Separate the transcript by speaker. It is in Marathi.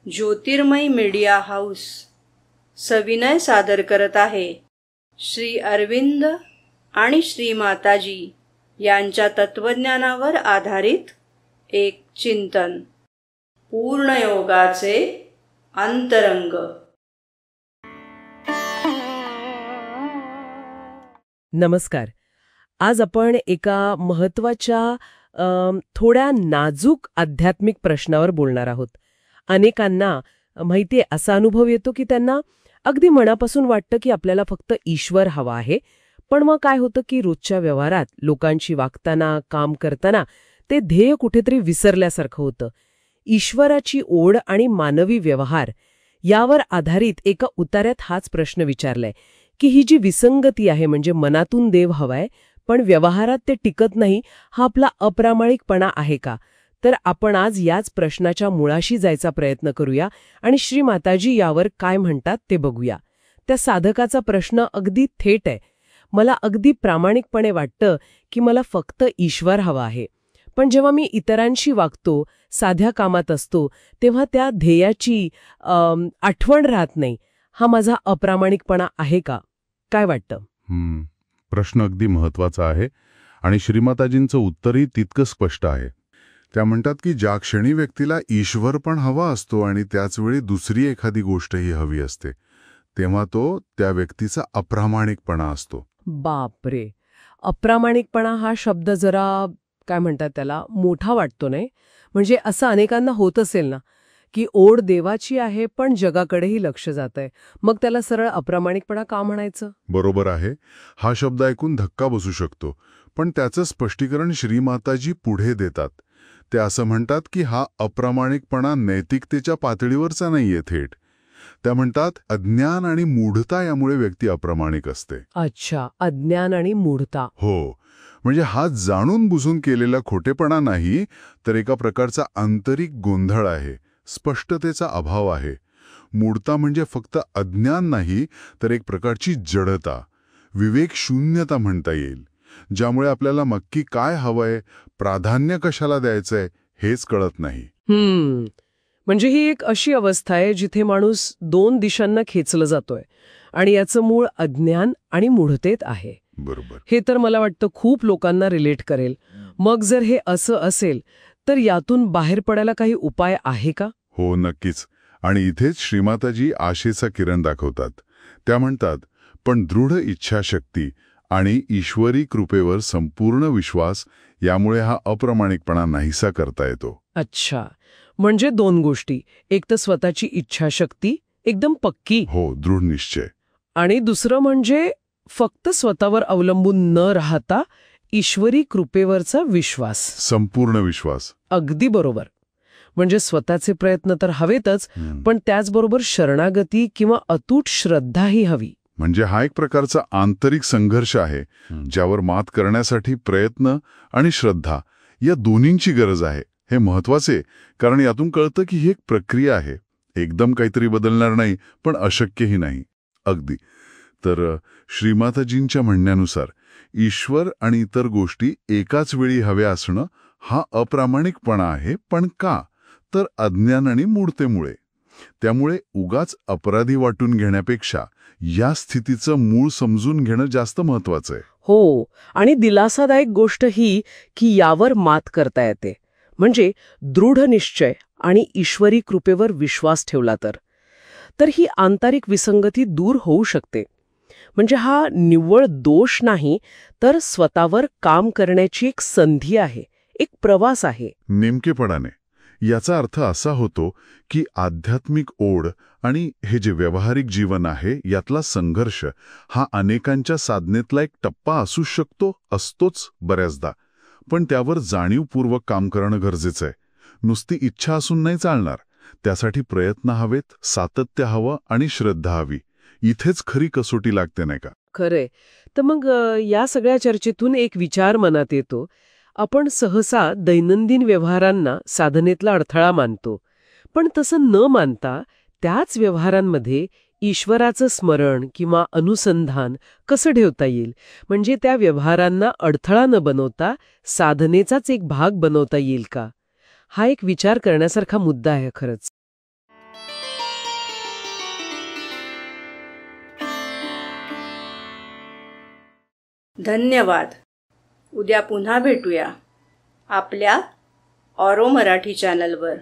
Speaker 1: ज्योतिर्मय मीडिया हाऊस सविनय सादर करत आहे श्री अरविंद आणि श्री माताजी यांच्या तत्वज्ञानावर आधारित एक चिंतन. पूर्णयोगाचे अंतरंग.
Speaker 2: नमस्कार. आज आपण एका महत्त्वाच्या थोड्या नाजूक आध्यात्मिक प्रश्नावर बोलणार आहोत. अनेकांना माहितीये, असा अनुभव येतो की त्यांना अगदी मनापासून वाटतं की आपल्याला फक्त ईश्वर हवा आहे, पण मग काय होतं की रोजच्या व्यवहारात लोकांशी वागताना, काम करताना ते ध्येय कुठेतरी विसरल्यासारखं होतं. ईश्वराची ओढ आणि मानवी व्यवहार यावर आधारित एका उतार्यात हाच प्रश्न विचारलाय की ही जी विसंगती आहे, म्हणजे मनातून देव हवाय पण व्यवहारात ते टिकत नाही, हा आपला अप्रामाणिकपणा आहे का? तर आपण आज याच प्रश्नाच्या मुळाशी जायचा प्रयत्न करूया आणि श्री माताजी यावर काय म्हणतात ते बघूया. त्या साधकाचा प्रश्न अगदी थेट आहे. मला अगदी प्रामाणिकपणे वाटतं की मला फक्त ईश्वर हवा आहे, पण जेव्हा मी इतरांशी वागतो, साध्या कामात असतो, तेव्हा त्या ध्येयाची आठवण राहत नाही. हा माझा अप्रामाणिकपणा आहे का? काय वाटतं?
Speaker 3: प्रश्न अगदी महत्वाचा आहे आणि श्रीमाताजींचं उत्तरही तितकं स्पष्ट आहे. त्या म्हणतात की ज्या क्षणी व्यक्तीला ईश्वर पण हवा असतो आणि त्याचवेळी दुसरी एखादी गोष्टही हवी असते, तेव्हा तो त्या व्यक्तीचा अप्रामाणिकपणा असतो.
Speaker 2: बापरे, अप्रामाणिकपणा हा शब्द जरा काय म्हणतात त्याला, मोठा वाटतो नाही? म्हणजे असं अनेकांना होत असेल ना की ओढ देवाची आहे पण जगाकडेही लक्ष जातंय, मग त्याला सरळ अप्रामाणिकपणा का म्हणायचं?
Speaker 3: बरोबर आहे. हा शब्द ऐकून धक्का बसू शकतो, पण त्याचं स्पष्टीकरण श्रीमाताजी पुढे देतात. ते असं म्हणतात की हा अप्रामाणिकपणा नैतिकतेच्या पातळीवरचा नाहीये थेट. त्या म्हणतात अज्ञान आणि मूढता यामुळे व्यक्ती अप्रामाणिक असते.
Speaker 2: अच्छा, अज्ञान आणि मूढता.
Speaker 3: हो, म्हणजे हा जाणून बुजून केलेला खोटेपणा नाही, तर एका प्रकारचा आंतरिक गोंधळ आहे, स्पष्टतेचा अभाव आहे. मूढता म्हणजे फक्त अज्ञान नाही, तर एक प्रकारची जडता, विवेक शून्यता म्हणता येईल, ज्यामुळे आपल्याला नक्की काय हवंय, प्राधान्य कशाला द्यायचंय हेच कळत नाही.
Speaker 2: म्हणजे ही एक अशी अवस्था आहे जिथे माणूस दोन दिशांना खेचलं जातोय आणि याचं मूळ अज्ञान आणि मूढतेत आहे.
Speaker 3: बरोबर.
Speaker 2: हे तर मला वाटतं खूप लोकांना रिलेट करेल. मग जर हे असं असेल तर यातून बाहेर पडायला काही उपाय आहे का?
Speaker 3: हो, नक्कीच. आणि इथेच श्रीमाताजी आशेचा किरण दाखवतात. त्या म्हणतात, पण दृढ इच्छाशक्ती आणि ईश्वरी कृपेवर संपूर्ण विश्वास यामुळे हा अप्रामाणिकपणा नाहीसा करता येतो.
Speaker 2: अच्छा, म्हणजे दोन गोष्टी, एक तर स्वतःची इच्छाशक्ती एकदम पक्की,
Speaker 3: हो, दृढ निश्चय,
Speaker 2: आणि दुसरं म्हणजे फक्त स्वतःवर अवलंबून न राहता ईश्वरी कृपेवरचा विश्वास,
Speaker 3: संपूर्ण विश्वास.
Speaker 2: अगदी बरोबर. म्हणजे स्वतःचे प्रयत्न तर हवेतच, पण त्याचबरोबर शरणागती किंवा अतूट श्रद्धाही हवी.
Speaker 3: म्हणजे हा एक प्रकारचा आंतरिक संघर्ष आहे, ज्यावर मात करण्यासाठी प्रयत्न आणि श्रद्धा या दोन्हींची गरज आहे. हे महत्वाचे, कारण यातून कळतं की ही एक प्रक्रिया आहे, एकदम काहीतरी बदलणार नाही, पण अशक्यही नाही. अगदी. तर श्रीमाताजींच्या म्हणण्यानुसार ईश्वर आणि इतर गोष्टी एकाच वेळी हव्या असणं हा अप्रामाणिकपणा आहे. पण का? तर अज्ञान आणि मूढतेमुळे. त्यामुळे उगाच अपराधी वाटून घेण्यापेक्षा या स्थितीचं मूळ समजून घेणं जास्त महत्वाचं आहे.
Speaker 2: हो, आणि दिलासादायक गोष्ट ही की यावर मात करता येते. म्हणजे दृढ निश्चय आणि ईश्वरी कृपेवर विश्वास ठेवला तर ही आंतरिक विसंगती दूर होऊ शकते. म्हणजे हा निव्वळ दोष नाही, तर स्वतःवर काम करण्याची एक संधी आहे, एक प्रवास आहे.
Speaker 3: नेमकेपणाने याचा अर्थ असा होतो की आध्यात्मिक ओढ आणि हे जे व्यावहारिक जीवन आहे यातला संघर्ष हा अनेकांच्या साधनेतला एक टप्पा असू शकतो, असतोच बऱ्याचदा, पण त्यावर जाणीवपूर्वक काम करणं गरजेचं आहे. नुसती इच्छा असून नाही चालणार, त्यासाठी प्रयत्न हवेत, सातत्य हवं आणि श्रद्धा हवी. इथेच खरी कसोटी लागते, नाही का?
Speaker 2: खरंय. तर मग या सगळ्या चर्चेतून एक विचार मनात येतो. आपण सहसा दैनंदिन व्यवहारांना साधनेतला अडथळा मानतो, पण तसं न मानता त्याच व्यवहारांमध्ये ईश्वराचं स्मरण किंवा अनुसंधान कसं ठेवता येईल, म्हणजे त्या व्यवहारांना अडथळा न बनवता साधनेचाच एक भाग बनवता येईल का? हा एक विचार करण्यासारखा मुद्दा आहे खरंच.
Speaker 1: धन्यवाद. उद्या पुन्हा भेटूया आपल्या ऑरो मराठी चॅनलवर.